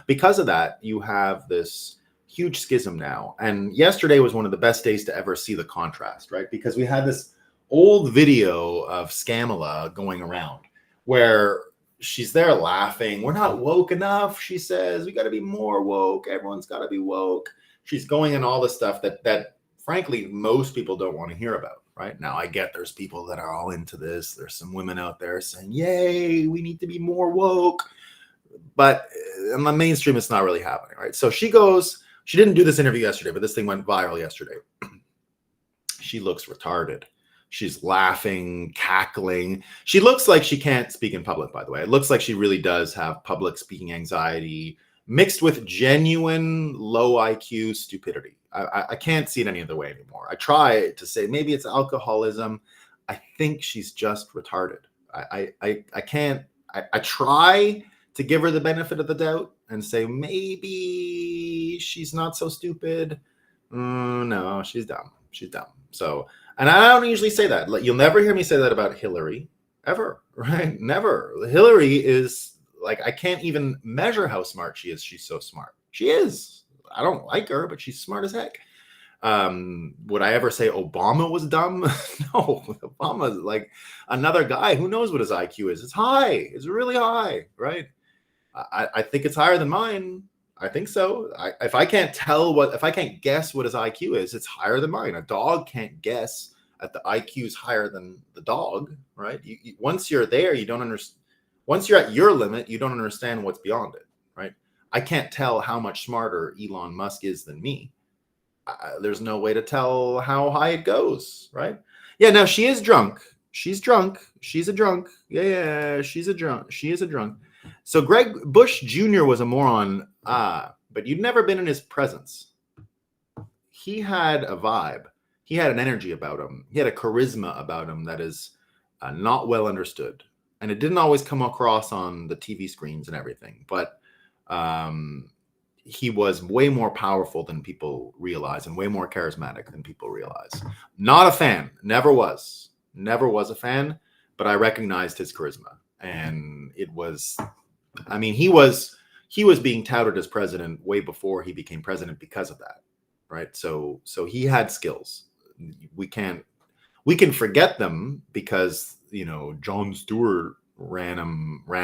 Because of that, you have this huge schism now. And yesterday was one of the best days to ever see the contrast, right? Because we had this old video of Scamala going around where she's there laughing. We're not woke enough, she says. We got to be more woke. Everyone's got to be woke. She's going in all the stuff that frankly most people don't want to hear about. Right now, I get there's people that are all into this. There's some women out there saying, "Yay, we need to be more woke," but in the mainstream, it's not really happening. Right? So she goes. She didn't do this interview yesterday, but this thing went viral yesterday. She looks retarded. She's laughing, cackling. She looks like she can't speak in public, by the way. It looks like she really does have public speaking anxiety mixed with genuine low IQ stupidity. I can't see it any other way anymore. I try to say maybe it's alcoholism. I think she's just retarded. I can't. I try to give her the benefit of the doubt and say maybe she's not so stupid. No, she's dumb. She's dumb. So, and I don't usually say that. You'll never hear me say that about Hillary, ever, right? Never. Hillary is like, I can't even measure how smart she is. She's so smart. She is. I don't like her, but she's smart as heck. Would I ever say Obama was dumb? No, Obama's like another guy. Who knows what his IQ is? It's high. It's really high, right? I think it's higher than mine. I think so. If I can't guess what his IQ is, it's higher than mine. A dog can't guess at the IQ is higher than the dog, right? Once you're there, you don't understand. Once you're at your limit, you don't understand what's beyond it, right? I can't tell how much smarter Elon Musk is than me. There's no way to tell how high it goes, right? Yeah, now she is drunk. She's drunk. She's a drunk. Yeah, she's a drunk. She is a drunk. So Greg Bush Jr. was a moron, but you'd never been in his presence. He had a vibe. He had an energy about him. He had a charisma about him that is not well understood. And it didn't always come across on the TV screens and everything, but he was way more powerful than people realize and way more charismatic than people realize. Not a fan. Never was a fan, but I recognized his charisma. And it was, I mean, he was being touted as president way before he became president because of that, right? So he had skills. We can forget them because, you know, Jon Stewart ran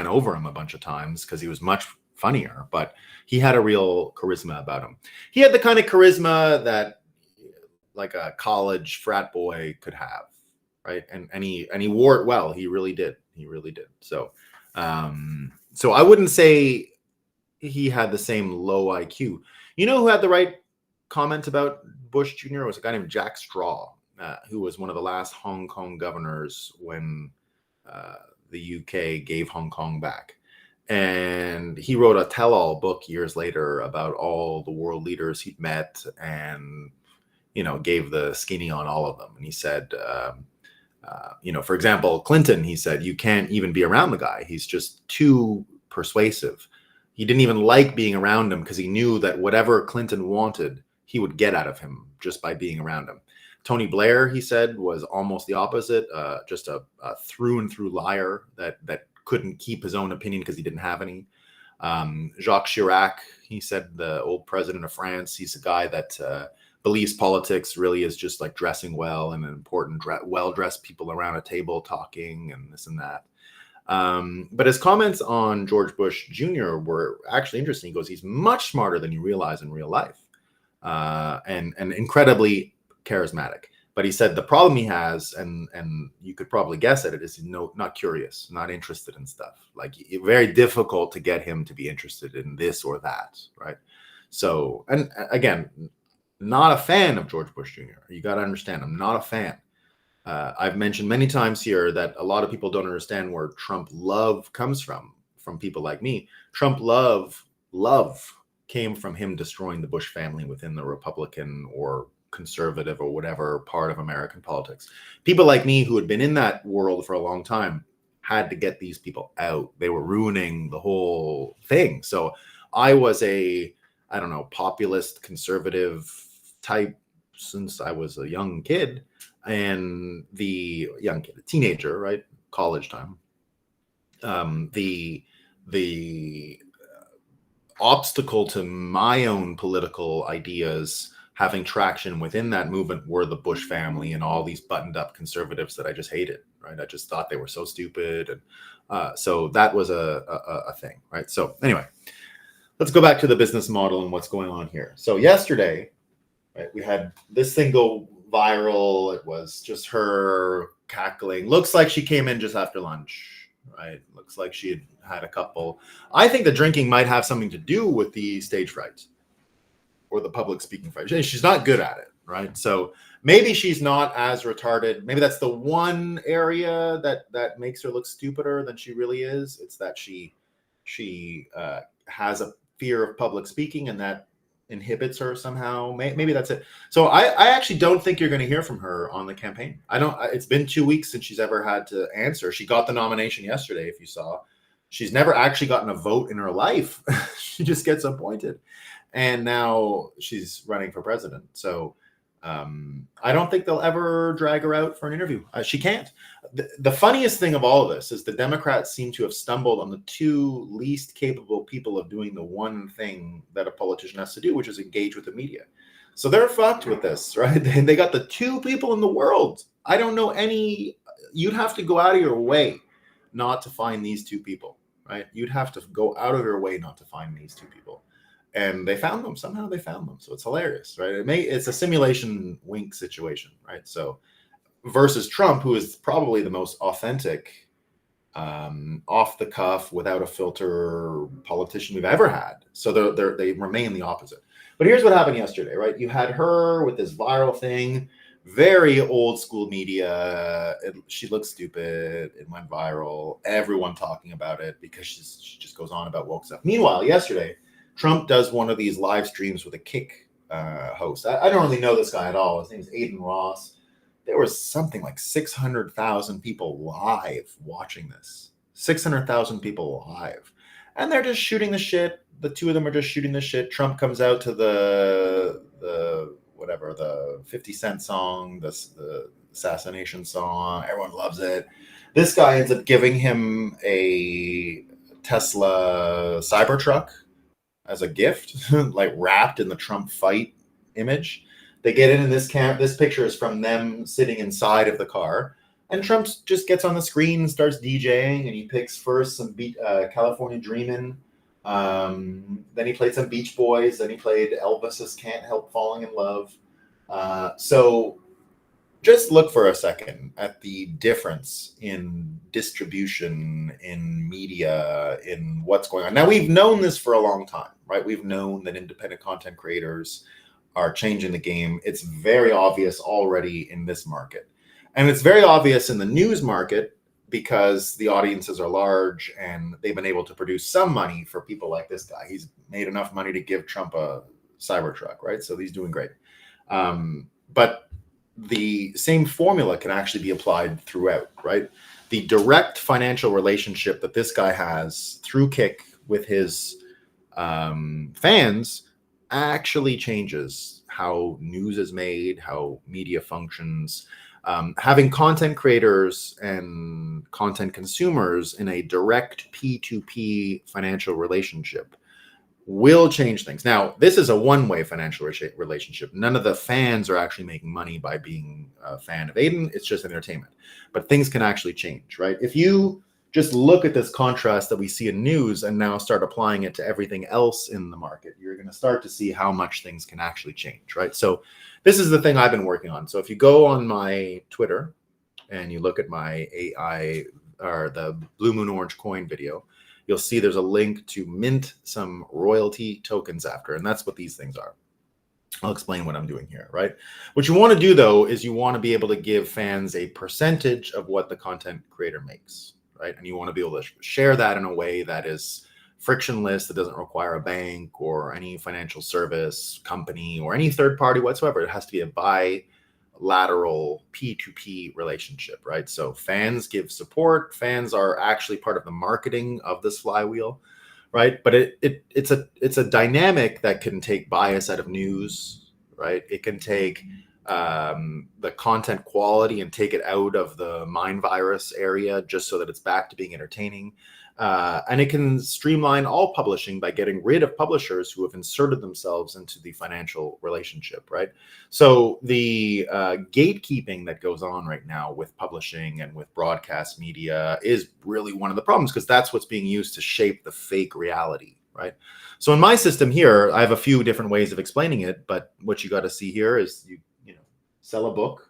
over him a bunch of times because he was much funnier, but he had a real charisma about him. He had the kind of charisma that like a college frat boy could have, right? And he wore it well. He really did. So I wouldn't say he had the same low IQ. You know who had the right comment about Bush Jr. was a guy named Jack Straw, who was one of the last Hong Kong governors when the UK gave Hong Kong back. And he wrote a tell-all book years later about all the world leaders he'd met and, you know, gave the skinny on all of them. And he said, you know, for example, Clinton, he said, you can't even be around the guy. He's just too persuasive. He didn't even like being around him because he knew that whatever Clinton wanted, he would get out of him just by being around him. Tony Blair, he said, was almost the opposite, just a through and through liar that couldn't keep his own opinion because he didn't have any. Jacques Chirac, he said, the old president of France, he's a guy that believes politics really is just like dressing well and important, well-dressed people around a table talking and this and that. But his comments on George Bush Jr. were actually interesting. He goes, he's much smarter than you realize in real life, and incredibly charismatic. But he said the problem he has, and you could probably guess at it, is not curious, not interested in stuff. Like, very difficult to get him to be interested in this or that, right? So, and again, not a fan of George Bush Jr. You got to understand, I'm not a fan. I've mentioned many times here that a lot of people don't understand where Trump love comes from people like me. Trump love came from him destroying the Bush family within the Republican or conservative or whatever part of American politics. People like me who had been in that world for a long time had to get these people out. They were ruining the whole thing. So I was I don't know, populist conservative type since I was a young kid, and a teenager, right? College time. The obstacle to my own political ideas having traction within that movement were the Bush family and all these buttoned up conservatives that I just hated, right? I just thought they were so stupid. And so that was a thing, right? So anyway, let's go back to the business model and what's going on here. So yesterday, right, we had this thing go viral. It was just her cackling. Looks like she came in just after lunch, right? Looks like she had a couple. I think the drinking might have something to do with the stage fright or the public speaking fright. She's not good at it, right? So maybe she's not as retarded. Maybe that's the one area that makes her look stupider than she really is. It's that she has a fear of public speaking, and that inhibits her somehow. Maybe that's it. So I actually don't think you're going to hear from her on the campaign. It's been 2 weeks since she's ever had to answer. She got the nomination yesterday, if you saw. She's never actually gotten a vote in her life. She just gets appointed. And now she's running for president. So I don't think they'll ever drag her out for an interview. She can't. The funniest thing of all of this is the Democrats seem to have stumbled on the two least capable people of doing the one thing that a politician has to do, which is engage with the media. So they're fucked with this, right? They got the two people in the world. I don't know any. You'd have to go out of your way not to find these two people, right? You'd have to go out of your way not to find these two people. And they found them. Somehow they found them. So it's hilarious, right? It's a simulation wink situation, right? So versus Trump, who is probably the most authentic, off the cuff, without a filter politician we've ever had. So they remain the opposite. But here's what happened yesterday, right? You had her with this viral thing, very old school media. She looks stupid. It went viral. Everyone talking about it because she just goes on about woke stuff. Meanwhile, yesterday, Trump does one of these live streams with a Kick host. I don't really know this guy at all. His name is Aiden Ross. There was something like 600,000 people live watching this. 600,000 people live. And they're just shooting the shit. The two of them are just shooting the shit. Trump comes out to the 50 Cent song, the assassination song. Everyone loves it. This guy ends up giving him a Tesla Cybertruck as a gift, like wrapped in the Trump fight image. They get in this picture is from them sitting inside of the car. And Trump just gets on the screen and starts DJing, and he picks first some California Dreamin'. Then he played some Beach Boys. Then he played Elvis's Can't Help Falling in Love. So just look for a second at the difference in distribution, in media, in what's going on. Now, we've known this for a long time, right? We've known that independent content creators are changing the game. It's very obvious already in this market. And it's very obvious in the news market because the audiences are large and they've been able to produce some money for people like this guy. He's made enough money to give Trump a Cybertruck, right? So he's doing great. But the same formula can actually be applied throughout, right? The direct financial relationship that this guy has through Kick with his fans actually changes how news is made, how media functions. Having content creators and content consumers in a direct P2P financial relationship will change things. Now, this is a one-way financial relationship. None of the fans are actually making money by being a fan of Aiden. It's just entertainment. But things can actually change, right? If you just look at this contrast that we see in news and now start applying it to everything else in the market, you're going to start to see how much things can actually change, right? So this is the thing I've been working on. So if you go on my Twitter and you look at my AI or the Blue Moon Orange coin video, you'll see there's a link to mint some royalty tokens after, and that's what these things are. I'll explain what I'm doing here, right? What you want to do, though, is you want to be able to give fans a percentage of what the content creator makes, right? And you want to be able to share that in a way that is frictionless, that doesn't require a bank or any financial service company or any third party whatsoever. It has to be a bilateral P2P relationship, right? So fans give support. Fans are actually part of the marketing of this flywheel, right? But it's a dynamic that can take bias out of news, right? It can take the content quality and take it out of the mind virus area just so that it's back to being entertaining. And it can streamline all publishing by getting rid of publishers who have inserted themselves into the financial relationship, right? So the gatekeeping that goes on right now with publishing and with broadcast media is really one of the problems, because that's what's being used to shape the fake reality, right? So in my system here, I have a few different ways of explaining it, but what you got to see here is you sell a book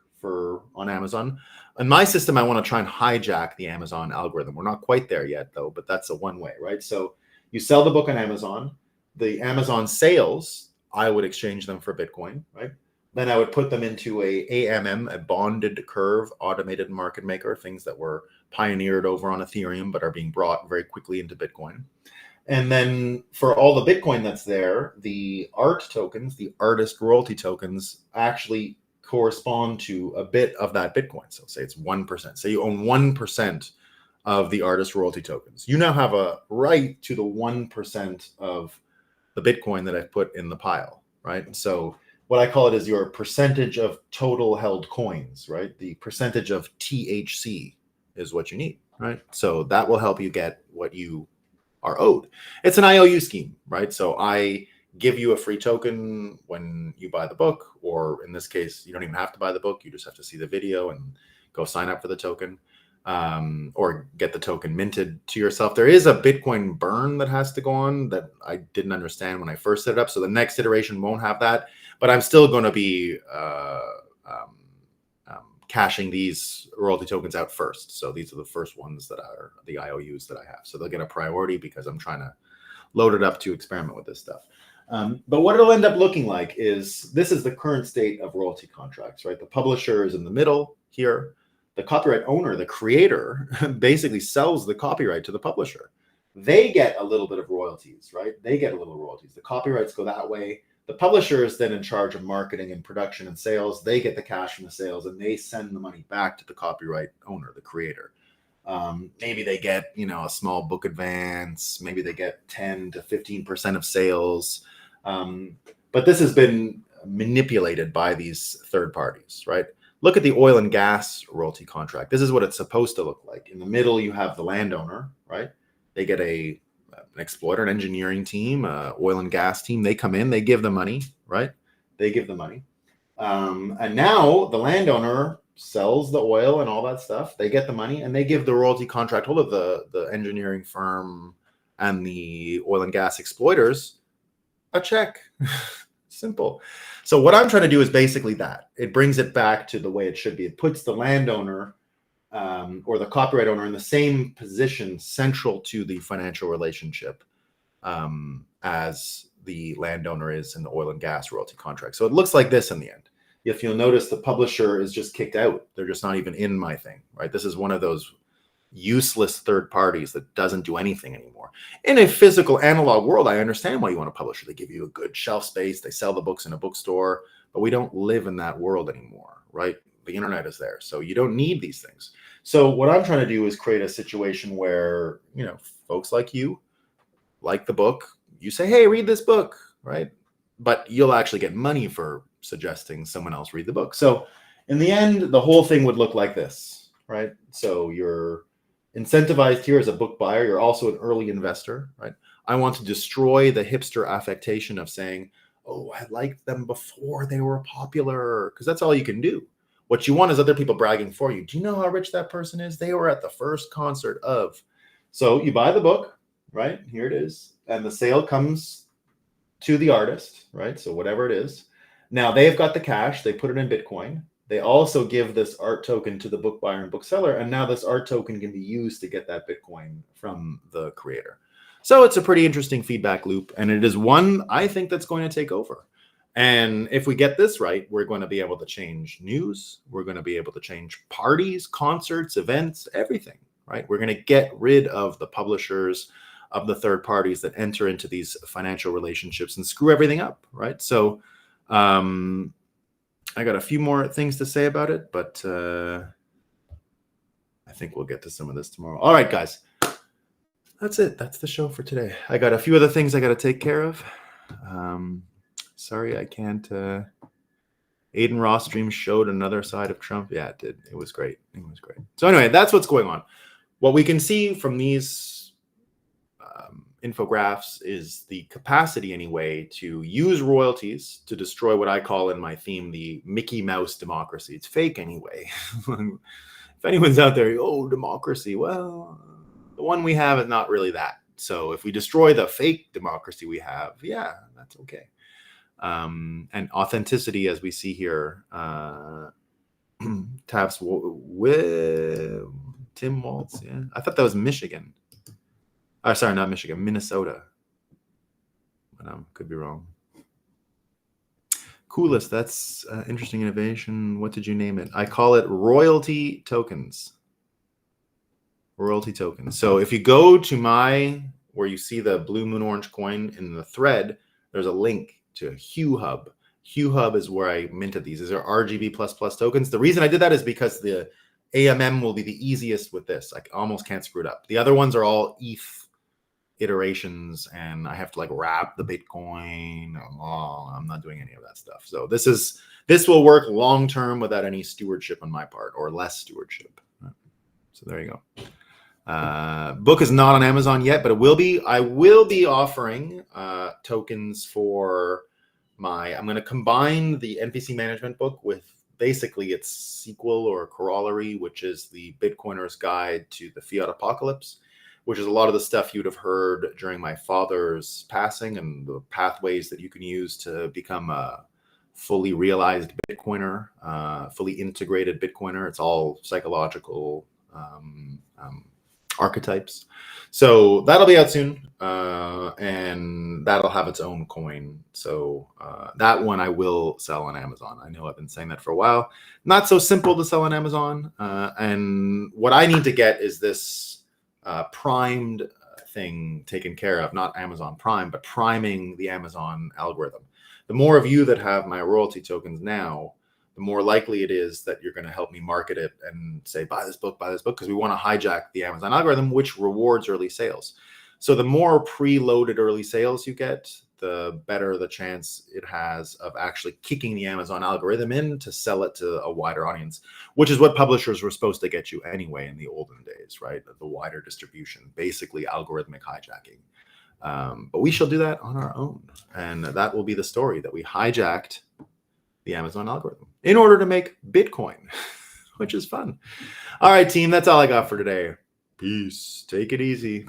on Amazon. In my system, I want to try and hijack the Amazon algorithm. We're not quite there yet, though, but that's a one way, right? So you sell the book on Amazon. The Amazon sales, I would exchange them for Bitcoin, right? Then I would put them into a AMM, a bonded curve automated market maker, things that were pioneered over on Ethereum but are being brought very quickly into Bitcoin. And then for all the Bitcoin that's there, the art tokens, the artist royalty tokens, actually correspond to a bit of that Bitcoin. So say it's 1%. Say you own 1% of the artist royalty tokens. You now have a right to the 1% of the Bitcoin that I've put in the pile, right? So what I call it is your percentage of total held coins, right? The percentage of THC is what you need, right? So that will help you get what you are owed. It's an IOU scheme, right? So I give you a free token when you buy the book, or in this case, you don't even have to buy the book. You just have to see the video and go sign up for the token, or get the token minted to yourself. There is a Bitcoin burn that has to go on that I didn't understand when I first set it up. So the next iteration won't have that, but I'm still going to be cashing these royalty tokens out first. So these are the first ones that are the IOUs that I have. So they'll get a priority because I'm trying to load it up to experiment with this stuff. But what it'll end up looking like is, this is the current state of royalty contracts, right? The publisher is in the middle here. The copyright owner, the creator, basically sells the copyright to the publisher. They get a little bit of royalties, right? They get a little royalties. The copyrights go that way. The publisher is then in charge of marketing and production and sales. They get the cash from the sales, and they send the money back to the copyright owner, the creator. Maybe they get, a small book advance. Maybe they get 10 to 15% of sales. But this has been manipulated by these third parties, right? Look at the oil and gas royalty contract. This is what it's supposed to look like. In the middle, you have the landowner, right? They get an exploiter, an engineering team, oil and gas team. They come in, they give the money, right? They give the money. And now the landowner sells the oil and all that stuff. They get the money, and they give the royalty contract holder, the engineering firm and the oil and gas exploiters, a check. Simple. So what I'm trying to do is basically that. It brings it back to the way it should be. It puts the landowner or the copyright owner in the same position, central to the financial relationship, as the landowner is in the oil and gas royalty contract. So it looks like this in the end. If you'll notice, the publisher is just kicked out. They're just not even in my thing, right? This is one of those useless third parties that doesn't do anything anymore. In a physical analog world, I understand why you want a publisher. They give you a good shelf space. They sell the books in a bookstore, but we don't live in that world anymore, right? The internet is there, so you don't need these things. So what I'm trying to do is create a situation where, folks like you like the book. You say, hey, read this book, right? But you'll actually get money for suggesting someone else read the book. So in the end, the whole thing would look like this, right? So you're incentivized here as a book buyer. You're also an early investor, right? I want to destroy the hipster affectation of saying, oh, I liked them before they were popular, because that's all you can do. What you want is other people bragging for you. Do you know how rich that person is? They were at the first concert of. So you buy the book, right? Here it is. And the sale comes to the artist, right? So whatever it is. Now they've got the cash. They put it in Bitcoin. They also give this art token to the book buyer and bookseller. And now this art token can be used to get that Bitcoin from the creator. So it's a pretty interesting feedback loop. And it is one, I think, that's going to take over. And if we get this right, we're going to be able to change news. We're going to be able to change parties, concerts, events, everything, right? We're going to get rid of the publishers of the third parties that enter into these financial relationships and screw everything up, right? So I got a few more things to say about it, but I think we'll get to some of this tomorrow. All right, guys. That's it. That's the show for today. I got a few other things I got to take care of. Sorry, I can't. Aiden Ross stream showed another side of Trump. Yeah, it did. It was great. It was great. So anyway, that's what's going on. What we can see from these infographics is the capacity, anyway, to use royalties to destroy what I call in my theme the Mickey Mouse democracy. It's fake anyway. If anyone's out there, oh, democracy, well, the one we have is not really that. So if we destroy the fake democracy we have, yeah, that's okay. And authenticity, as we see here, taps with Tim Waltz. Yeah, I thought that was Michigan. Sorry, not Michigan, Minnesota. But could be wrong. Coolest. That's interesting innovation. What did you name it? I call it royalty tokens. Royalty tokens. So if you go to where you see the blue moon orange coin in the thread, there's a link to Hue Hub. Hue Hub is where I minted these. These are RGB++ tokens. The reason I did that is because the AMM will be the easiest with this. I almost can't screw it up. The other ones are all ETH iterations, and I have to like wrap the Bitcoin. Oh, I'm not doing any of that stuff. So this will work long term without any stewardship on my part, or less stewardship. So there you go. Book is not on Amazon yet, but it will be. I will be offering tokens for I'm going to combine the NPC management book with basically its sequel or corollary, which is the Bitcoiner's Guide to the Fiat Apocalypse, which is a lot of the stuff you'd have heard during my father's passing and the pathways that you can use to become a fully realized Bitcoiner, fully integrated Bitcoiner. It's all psychological archetypes. So that'll be out soon, and that'll have its own coin. So that one I will sell on Amazon. I know I've been saying that for a while. Not so simple to sell on Amazon. And what I need to get is this primed thing taken care of, not Amazon Prime, but priming the Amazon algorithm. The more of you that have my royalty tokens now, the more likely it is that you're going to help me market it and say, buy this book, because we want to hijack the Amazon algorithm, which rewards early sales. So the more preloaded early sales you get, the better the chance it has of actually kicking the Amazon algorithm in to sell it to a wider audience, which is what publishers were supposed to get you anyway in the olden days, right? The wider distribution, basically algorithmic hijacking. But we shall do that on our own. And that will be the story, that we hijacked the Amazon algorithm in order to make Bitcoin, which is fun. All right, team, that's all I got for today. Peace. Take it easy.